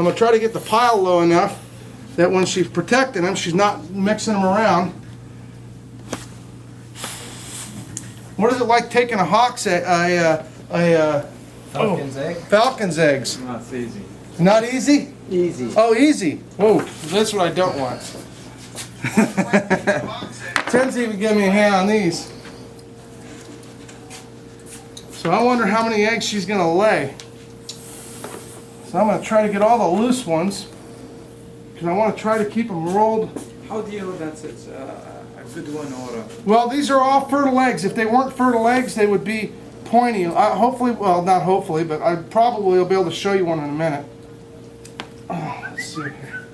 I'm going to try to get the pile low enough that when she's protecting them, she's not mixing them around. What is it like taking a hawk's egg, Falcon's egg? Falcon's eggs? No, it's easy. Not easy? Easy. Oh, easy. Whoa, that's what I don't want. Tim's even giving me a hand on these. So I wonder how many eggs she's going to lay. So I'm going to try to get all the loose ones because I want to try to keep them rolled. How do you know that's it's a good one or a... Well, these are all fertile eggs. If they weren't fertile eggs, they would be pointy. Hopefully, well, not hopefully, but I probably will be able to show you one in a minute. Oh, let's see here.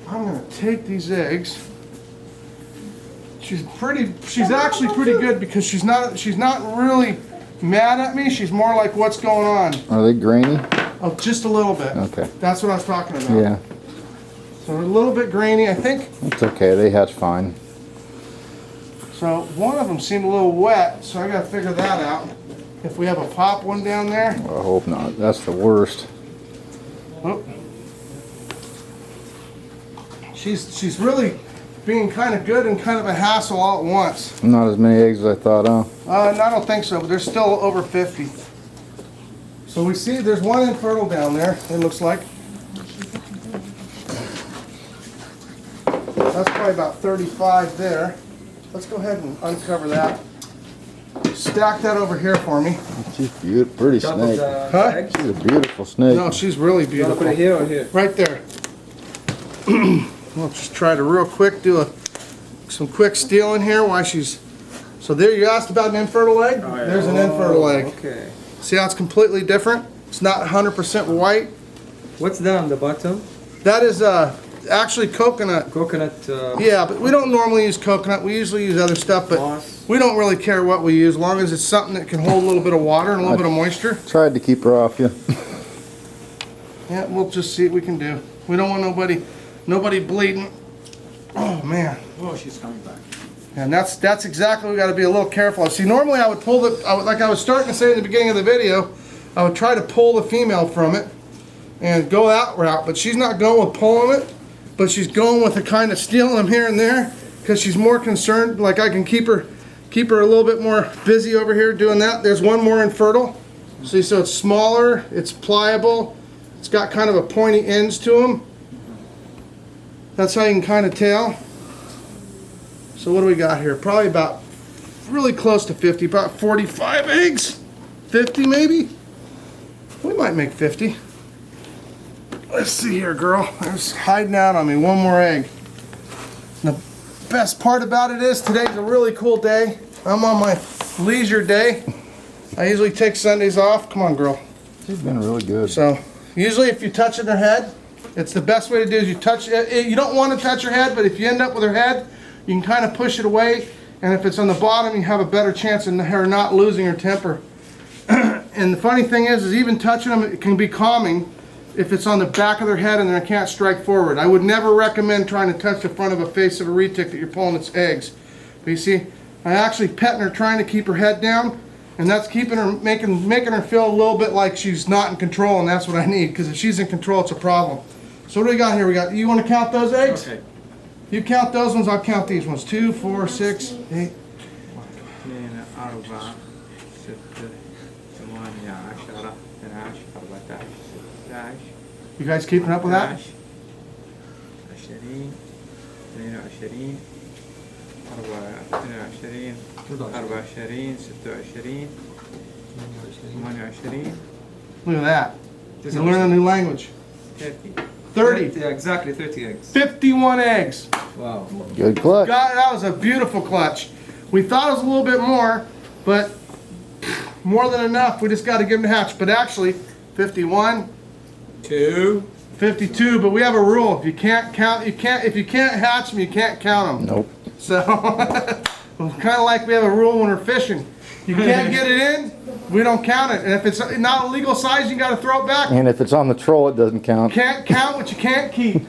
I'm going to take these eggs. She's actually pretty good because she's not really mad at me. She's more like, what's going on? Are they grainy? Oh, just a little bit. Okay. That's what I was talking about. Yeah. So they're a little bit grainy, I think. It's okay. They hatch fine. So one of them seemed a little wet, so I got to figure that out. If we have a pop one down there. Well, I hope not. That's the worst. Oh. She's really being kind of good and kind of a hassle all at once. Not as many eggs as I thought, huh? No, I don't think so, but there's still over 50. So we see there's one infertile down there, it looks like. That's probably about 35 there. Let's go ahead and uncover that. Stack that over here for me. She's beautiful. Pretty snake. Huh? She's a beautiful snake. No, she's really You want beautiful. to put it here or here? Right there. We'll just try to real quick do some quick stealing here while she's... So there, you asked about an infertile egg? Oh, yeah. There's an infertile egg. Okay. See how it's completely different? It's not 100% white. What's that on the bottom? That is actually coconut. Coconut. Yeah, but we don't normally use coconut. We usually use other stuff, but Moss. we don't really care what we use, as long as it's something that can hold a little bit of water and a little bit of moisture. Tried to keep her off you. Yeah, we'll just see what we can do. We don't want nobody bleeding. Oh man. Oh, she's coming back. And that's exactly what we got to be a little careful of. See, normally I would pull like I was starting to say in the beginning of the video, I would try to pull the female from it and go that route, but she's not going with pulling it, but she's going with the kind of stealing them here and there because she's more concerned. Like I can keep her a little bit more busy over here doing that. There's one more infertile. See, so it's smaller, it's pliable, it's got kind of a pointy ends to them. That's how you can kind of tell. So what do we got here? Probably about really close to 50, about 45 eggs. 50 maybe? We might make 50. Let's see here, girl. There's hiding out on me. One more egg. And the best part about it is today's a really cool day. I'm on my leisure day. I usually take Sundays off. Come on, girl. She's been really good. So usually if you touch her head, it's the best way to do is you touch it. You don't want to touch her head, but if you end up with her head, you can kind of push it away, and if it's on the bottom, you have a better chance of her not losing her temper. And the funny thing is even touching them, it can be calming if it's on the back of their head and they can't strike forward. I would never recommend trying to touch the front of a face of a retic that you're pulling its eggs. But you see, I actually petting her, trying to keep her head down, and that's keeping her, making her feel a little bit like she's not in control, and that's what I need, because if she's in control, it's a problem. So what do we got here? You want to count those eggs? Okay. You count those ones, I'll count these ones. 2, 4, 6, 8. You guys keeping up with that? 28. Look at that. You learn a new language. 30. Yeah, exactly 30 eggs. 51 eggs. Wow. Good clutch. God, that was a beautiful clutch. We thought it was a little bit more, but more than enough. We just got to give them a hatch. But actually, 51, 52. But we have a rule: if you can't count, if you can't hatch them, you can't count them. Nope. So kind of like we have a rule when we're fishing: you can't get it in, we don't count it. And if it's not a legal size, you got to throw it back. And if it's on the troll, it doesn't count. Can't count what you can't keep.